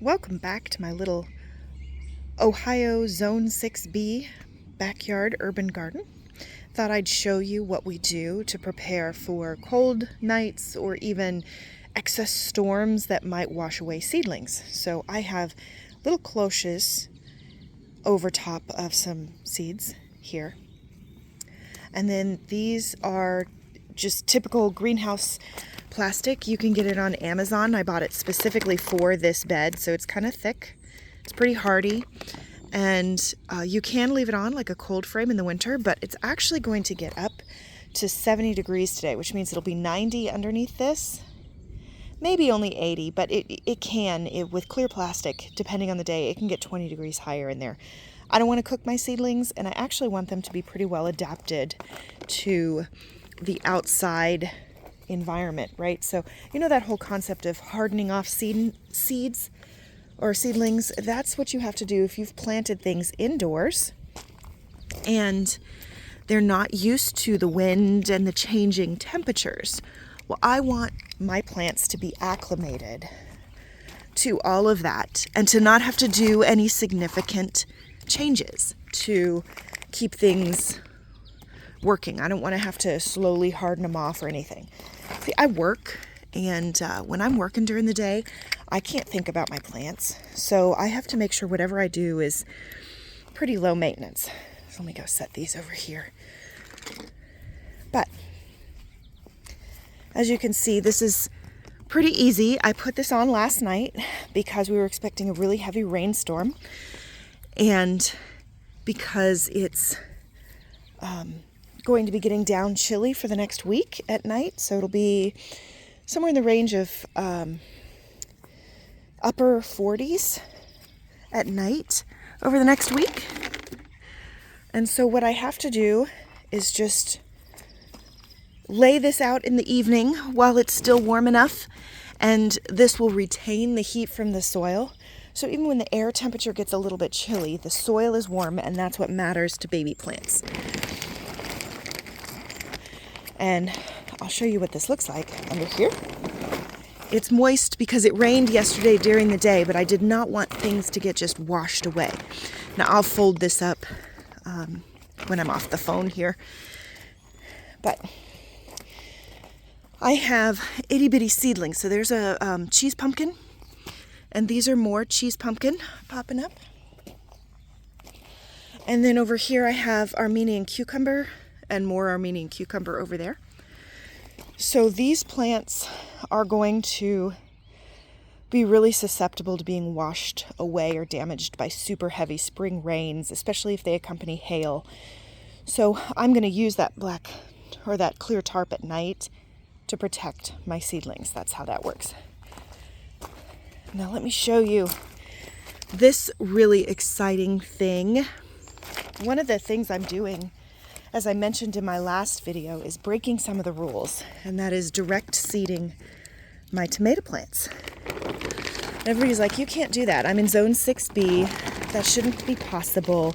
Welcome back to my little Ohio Zone 6B backyard urban garden. Thought I'd show you what we do to prepare for cold nights or even excess storms that might wash away seedlings. So I have little cloches over top of some seeds here. And then these are just typical greenhouse plastic. You can get it on Amazon. I bought it specifically for this bed, so it's kind of thick. It's pretty hardy, and you can leave it on like a cold frame in the winter, but it's actually going to get up to 70 degrees today, which means it'll be 90 underneath this. Maybe only 80, but it can, with clear plastic, depending on the day, it can get 20 degrees higher in there. I don't want to cook my seedlings, and I actually want them to be pretty well adapted to the outside environment, right? So, you know that whole concept of hardening off seeds or seedlings? That's what you have to do if you've planted things indoors and they're not used to the wind and the changing temperatures. Well, I want my plants to be acclimated to all of that and to not have to do any significant changes to keep things working. I don't want to have to slowly harden them off or anything. See, I work, and when I'm working during the day, I can't think about my plants. So I have to make sure whatever I do is pretty low maintenance. So let me go set these over here. But as you can see, this is pretty easy. I put this on last night because we were expecting a really heavy rainstorm, and because it's going to be getting down chilly for the next week at night. So it'll be somewhere in the range of upper 40s at night over the next week. And so what I have to do is just lay this out in the evening while it's still warm enough, and this will retain the heat from the soil. So even when the air temperature gets a little bit chilly, the soil is warm, and that's what matters to baby plants. And I'll show you what this looks like under here. It's moist because it rained yesterday during the day, but I did not want things to get just washed away. Now I'll fold this up when I'm off the phone here. But I have itty bitty seedlings. So there's a cheese pumpkin, and these are more cheese pumpkin popping up. And then over here I have Armenian cucumber and more Armenian cucumber over there. So these plants are going to be really susceptible to being washed away or damaged by super heavy spring rains, especially if they accompany hail. So I'm going to use that black or that clear tarp at night to protect my seedlings. That's how that works. Now let me show you this really exciting thing. One of the things I'm doing, as I mentioned in my last video, is breaking some of the rules, and that is direct seeding my tomato plants. Everybody's like, you can't do that. I'm in Zone 6B. That shouldn't be possible.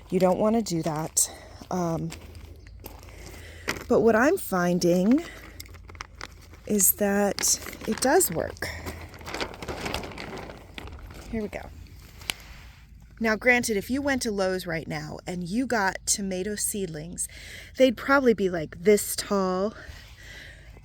You don't want to do that. But what I'm finding is that it does work. Here we go. Now, granted, if you went to Lowe's right now and you got tomato seedlings, they'd probably be like this tall.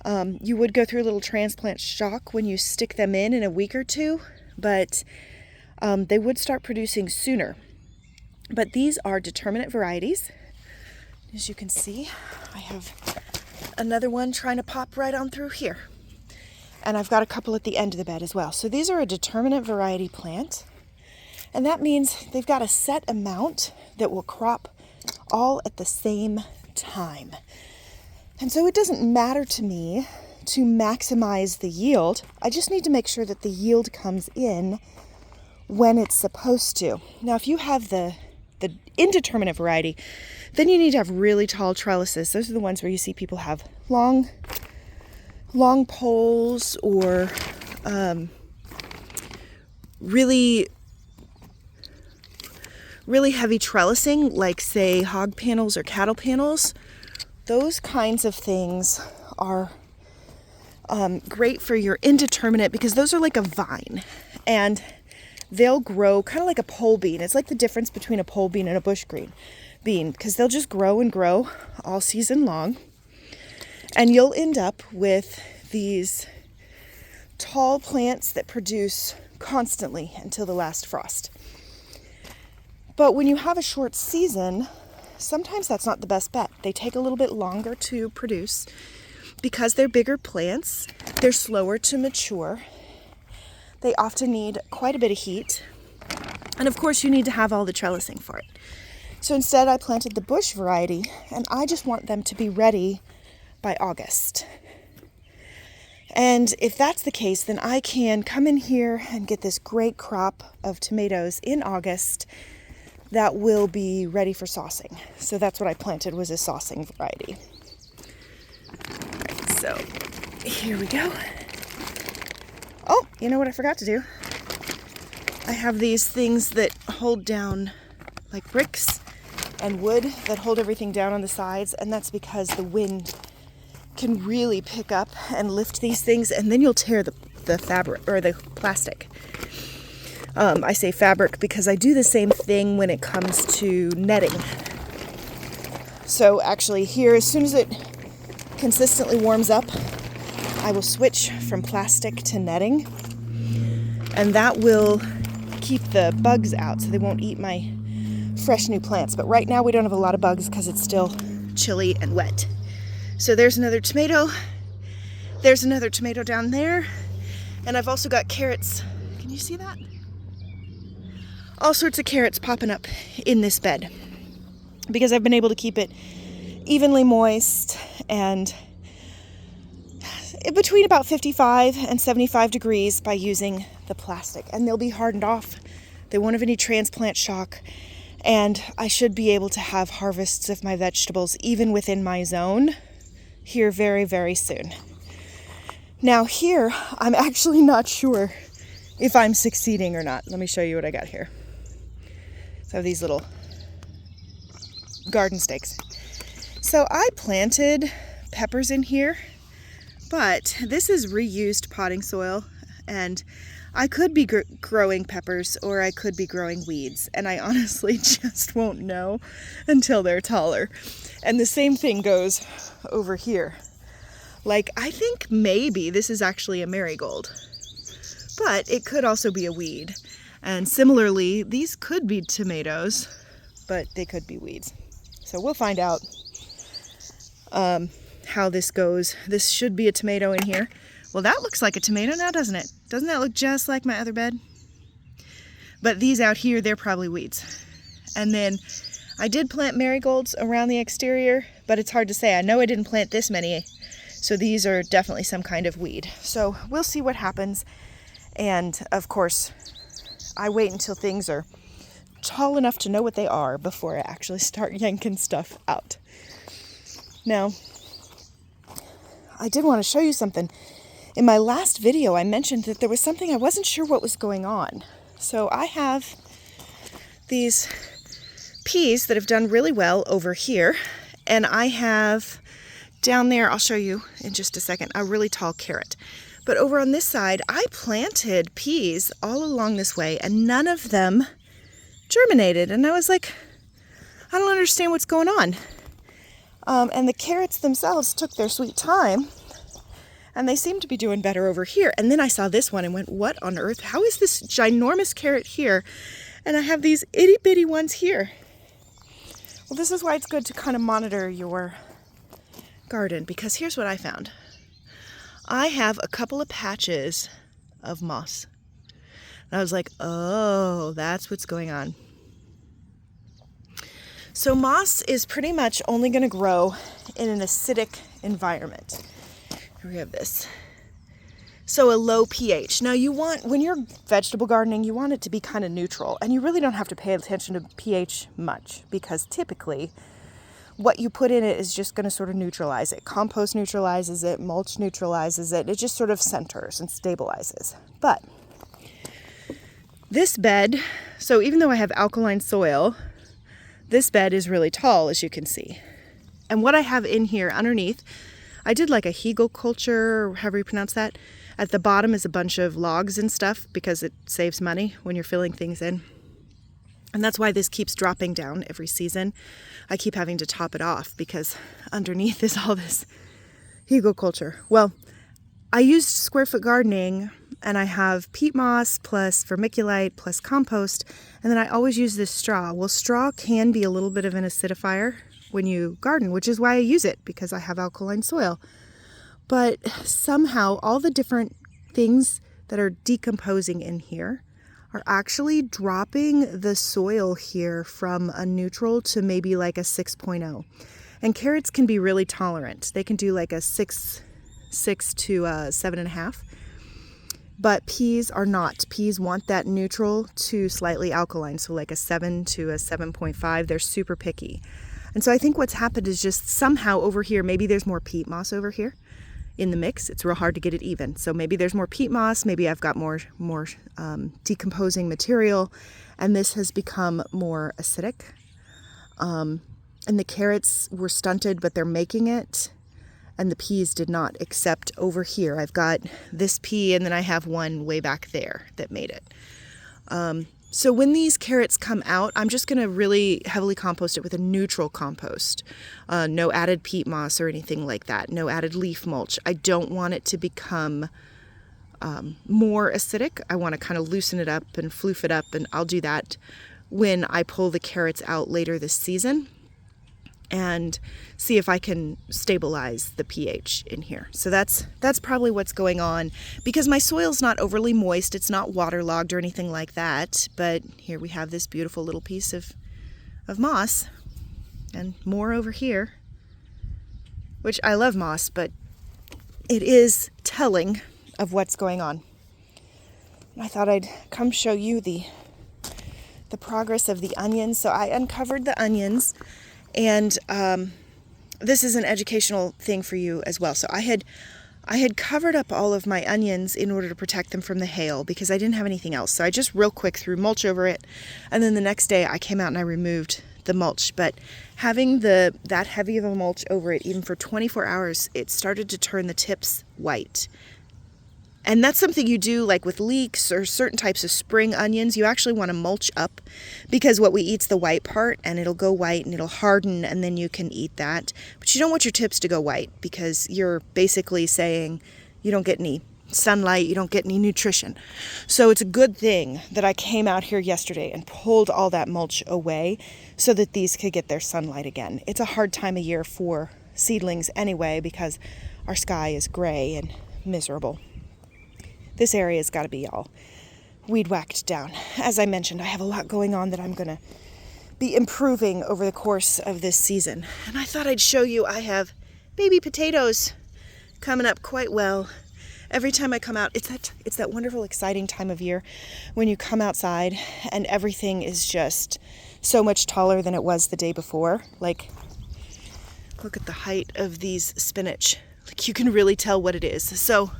You would go through a little transplant shock when you stick them in a week or two, but they would start producing sooner. But these are determinate varieties. As you can see, I have another one trying to pop right on through here. And I've got a couple at the end of the bed as well. So these are a determinate variety plant. And that means they've got a set amount that will crop all at the same time. And so it doesn't matter to me to maximize the yield. I just need to make sure that the yield comes in when it's supposed to. Now, if you have the indeterminate variety, then you need to have really tall trellises. Those are the ones where you see people have long poles or really heavy trellising, like say hog panels or cattle panels. Those kinds of things are great for your indeterminate because those are like a vine. And they'll grow kind of like a pole bean. It's like the difference between a pole bean and a bush green bean, because they'll just grow and grow all season long. And you'll end up with these tall plants that produce constantly until the last frost. But when you have a short season, sometimes that's not the best bet. They take a little bit longer to produce because they're bigger plants. They're slower to mature. They often need quite a bit of heat. And of course, you need to have all the trellising for it. So instead, I planted the bush variety, and I just want them to be ready by August. And if that's the case, then I can come in here and get this great crop of tomatoes in August that will be ready for saucing. So that's what I planted, was a saucing variety. All right, so here we go. Oh, you know what I forgot to do? I have these things that hold down, like bricks and wood that hold everything down on the sides, and that's because the wind can really pick up and lift these things, and then you'll tear the fabric or the plastic. I say fabric because I do the same thing when it comes to netting. So actually here, as soon as it consistently warms up, I will switch from plastic to netting, and that will keep the bugs out so they won't eat my fresh new plants. But right now we don't have a lot of bugs because it's still chilly and wet. So there's another tomato. There's another tomato down there. And I've also got carrots. Can you see that? All sorts of carrots popping up in this bed because I've been able to keep it evenly moist and between about 55 and 75 degrees by using the plastic. And they'll be hardened off. They won't have any transplant shock. And I should be able to have harvests of my vegetables even within my zone here very, very soon. Now here, I'm actually not sure if I'm succeeding or not. Let me show you what I got here. So I have these little garden stakes. So I planted peppers in here, but this is reused potting soil, and I could be growing peppers or I could be growing weeds, and I honestly just won't know until they're taller. And the same thing goes over here. Like, I think maybe this is actually a marigold, but it could also be a weed. And similarly, these could be tomatoes, but they could be weeds. So we'll find out how this goes. This should be a tomato in here. Well, that looks like a tomato now, doesn't it? Doesn't that look just like my other bed? But these out here, they're probably weeds. And then I did plant marigolds around the exterior, but it's hard to say. I know I didn't plant this many, so these are definitely some kind of weed. So we'll see what happens. And of course, I wait until things are tall enough to know what they are before I actually start yanking stuff out. Now, I did want to show you something. In my last video, I mentioned that there was something I wasn't sure what was going on. So I have these peas that have done really well over here, and I have down there, I'll show you in just a second, a really tall carrot. But over on this side, I planted peas all along this way, and none of them germinated. And I was like, I don't understand what's going on. And the carrots themselves took their sweet time, and they seem to be doing better over here. And then I saw this one and went, what on earth? How is this ginormous carrot here? And I have these itty bitty ones here. Well, this is why it's good to kind of monitor your garden, because here's what I found. I have a couple of patches of moss. And I was like, oh, that's what's going on. So moss is pretty much only going to grow in an acidic environment. Here we have this. So a low pH. Now you want, when you're vegetable gardening, you want it to be kind of neutral. And you really don't have to pay attention to pH much, because typically what you put in it is just going to sort of neutralize it. Compost neutralizes it, mulch neutralizes it. It just sort of centers and stabilizes. But this bed, so even though I have alkaline soil, this bed is really tall, as you can see. And what I have in here underneath, I did like a hugelkultur, or however you pronounce that. At the bottom is a bunch of logs and stuff because it saves money when you're filling things in. And that's why this keeps dropping down every season. I keep having to top it off because underneath is all this hugelkultur. Well, I used square foot gardening, and I have peat moss plus vermiculite plus compost, and then I always use this straw. Well, straw can be a little bit of an acidifier when you garden, which is why I use it, because I have alkaline soil. But somehow all the different things that are decomposing in here are actually dropping the soil here from a neutral to maybe like a 6.0. And carrots can be really tolerant. They can do like a 6 to 7.5. But peas are not. Peas want that neutral to slightly alkaline, so like a 7 to a 7.5. They're super picky. And so I think what's happened is just somehow over here, maybe there's more peat moss over here in the mix. It's real hard to get it even. So maybe there's more peat moss, maybe I've got more decomposing material, and this has become more acidic. And the carrots were stunted, but they're making it. And the peas did not, except over here. I've got this pea, and then I have one way back there that made it. So when these carrots come out, I'm just going to really heavily compost it with a neutral compost. No added peat moss or anything like that. No added leaf mulch. I don't want it to become more acidic. I want to kind of loosen it up and floof it up, and I'll do that when I pull the carrots out later this season and see if I can stabilize the pH in here. So that's probably what's going on, because my soil's not overly moist. It's not waterlogged or anything like that. But here we have this beautiful little piece of moss, and more over here, which I love moss, but it is telling of what's going on. I thought I'd come show you the progress of the onions. So I uncovered the onions, and this is an educational thing for you as well. So I had covered up all of my onions in order to protect them from the hail because I didn't have anything else. So I just real quick threw mulch over it, and then the next day I came out and I removed the mulch. But having that heavy of a mulch over it, even for 24 hours, it started to turn the tips white. And that's something you do like with leeks or certain types of spring onions. You actually want to mulch up, because what we eat's the white part, and it'll go white and it'll harden, and then you can eat that. But you don't want your tips to go white, because you're basically saying you don't get any sunlight, you don't get any nutrition. So it's a good thing that I came out here yesterday and pulled all that mulch away so that these could get their sunlight again. It's a hard time of year for seedlings anyway, because our sky is gray and miserable. This area's got to be all weed whacked down. As I mentioned, I have a lot going on that I'm going to be improving over the course of this season. And I thought I'd show you, I have baby potatoes coming up quite well. Every time I come out, it's that wonderful, exciting time of year when you come outside and everything is just so much taller than it was the day before. Like, look at the height of these spinach. Like, you can really tell what it is. So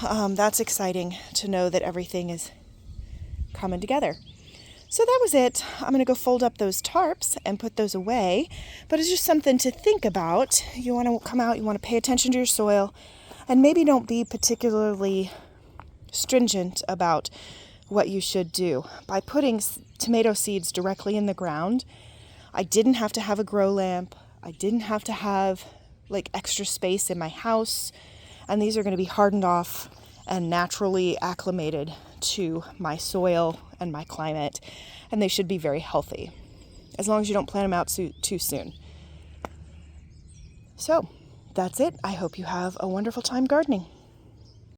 that's exciting to know that everything is coming together. So that was it. I'm going to go fold up those tarps and put those away. But it's just something to think about. You want to come out, you want to pay attention to your soil, and maybe don't be particularly stringent about what you should do. By putting tomato seeds directly in the ground, I didn't have to have a grow lamp. I didn't have to have like extra space in my house. And these are going to be hardened off and naturally acclimated to my soil and my climate. And they should be very healthy, as long as you don't plant them out too soon. So that's it. I hope you have a wonderful time gardening.